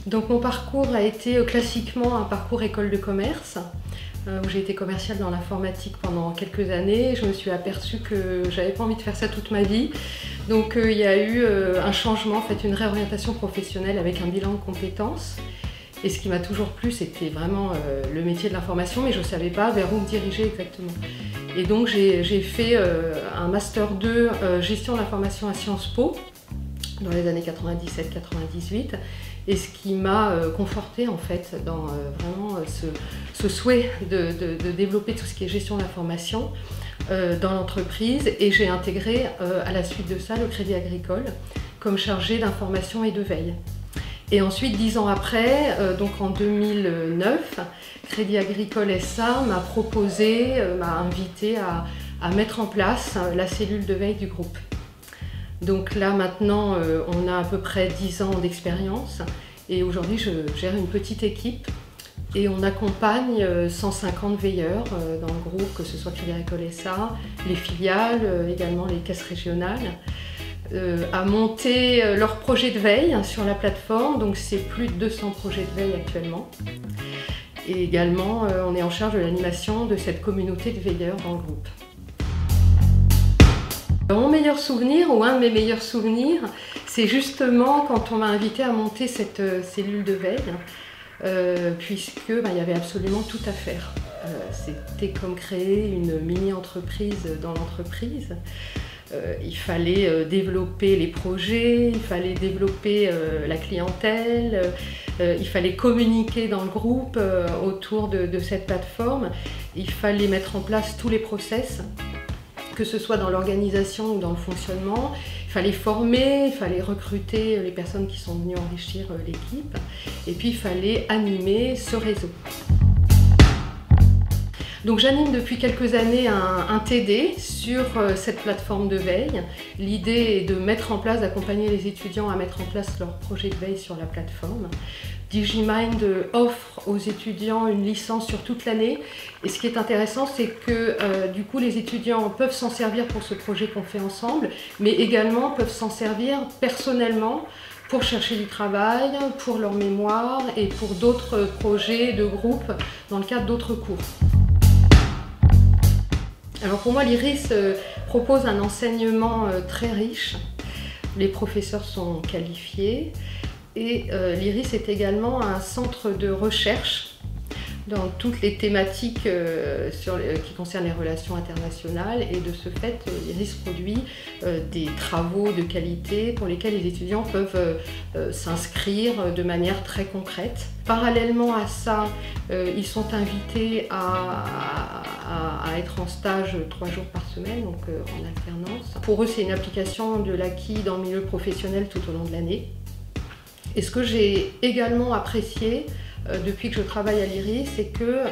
Donc mon parcours a été classiquement un parcours école de commerce, où j'ai été commerciale dans l'informatique pendant quelques années. Je me suis aperçue que j'avais pas envie de faire ça toute ma vie. Donc il y a eu un changement, en fait, une réorientation professionnelle avec un bilan de compétences. Et ce qui m'a toujours plu, c'était vraiment le métier de l'information, mais je ne savais pas vers où me diriger exactement. Et donc j'ai fait un Master 2 gestion de l'information à Sciences Po dans les années 97-98. Et ce qui m'a confortée en fait dans vraiment ce souhait de développer tout ce qui est gestion de l'information dans l'entreprise. Et j'ai intégré à la suite de ça le Crédit Agricole comme chargée d'information et de veille. Et ensuite, 10 ans après, donc en 2009, Crédit Agricole SA m'a proposé, m'a invité à mettre en place la cellule de veille du groupe. Donc là maintenant, on a à peu près 10 ans d'expérience et aujourd'hui je gère une petite équipe et on accompagne 150 veilleurs dans le groupe, que ce soit Crédit Agricole SA, les filiales, également les caisses régionales, à monter leurs projets de veille sur la plateforme. Donc c'est plus de 200 projets de veille actuellement. Et également, on est en charge de l'animation de cette communauté de veilleurs dans le groupe. Mon meilleur souvenir, ou un de mes meilleurs souvenirs, c'est justement quand on m'a invité à monter cette cellule de veille, puisque il y avait absolument tout à faire. C'était comme créer une mini-entreprise dans l'entreprise. Il fallait développer les projets, il fallait développer la clientèle, il fallait communiquer dans le groupe autour de cette plateforme, il fallait mettre en place tous les process, que ce soit dans l'organisation ou dans le fonctionnement. Il fallait former, il fallait recruter les personnes qui sont venues enrichir l'équipe, et puis il fallait animer ce réseau. Donc j'anime depuis quelques années un TD sur cette plateforme de veille. L'idée est de mettre en place, d'accompagner les étudiants à mettre en place leur projet de veille sur la plateforme. Digimind offre aux étudiants une licence sur toute l'année. Et ce qui est intéressant, c'est que du coup les étudiants peuvent s'en servir pour ce projet qu'on fait ensemble, mais également peuvent s'en servir personnellement pour chercher du travail, pour leur mémoire et pour d'autres projets de groupe dans le cadre d'autres cours. Alors pour moi, l'IRIS propose un enseignement très riche. Les professeurs sont qualifiés et l'IRIS est également un centre de recherche dans toutes les thématiques qui concernent les relations internationales, et de ce fait, l'IRIS produit des travaux de qualité pour lesquels les étudiants peuvent s'inscrire de manière très concrète. Parallèlement à ça, ils sont invités à être en stage 3 jours par semaine, donc en alternance. Pour eux, c'est une application de l'acquis dans le milieu professionnel tout au long de l'année. Et ce que j'ai également apprécié depuis que je travaille à l'IRIS, c'est que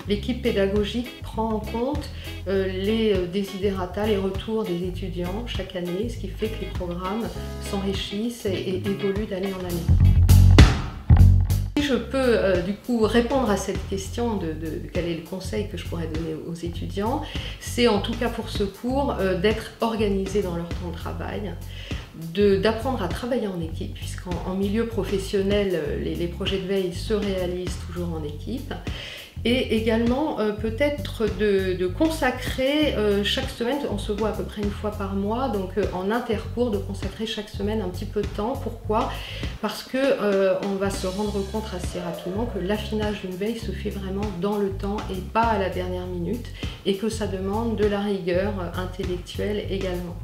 l'équipe pédagogique prend en compte les desiderata, les retours des étudiants chaque année, ce qui fait que les programmes s'enrichissent et évoluent d'année en année. Si je peux du coup répondre à cette question de quel est le conseil que je pourrais donner aux étudiants, c'est en tout cas pour ce cours d'être organisés dans leur temps de travail, d'apprendre à travailler en équipe, puisqu'en milieu professionnel, les projets de veille se réalisent toujours en équipe. Et également peut-être de consacrer chaque semaine, on se voit à peu près une fois par mois, donc en intercours, de consacrer chaque semaine un petit peu de temps. Pourquoi? Parce que on va se rendre compte assez rapidement que l'affinage d'une veille se fait vraiment dans le temps et pas à la dernière minute, et que ça demande de la rigueur intellectuelle également.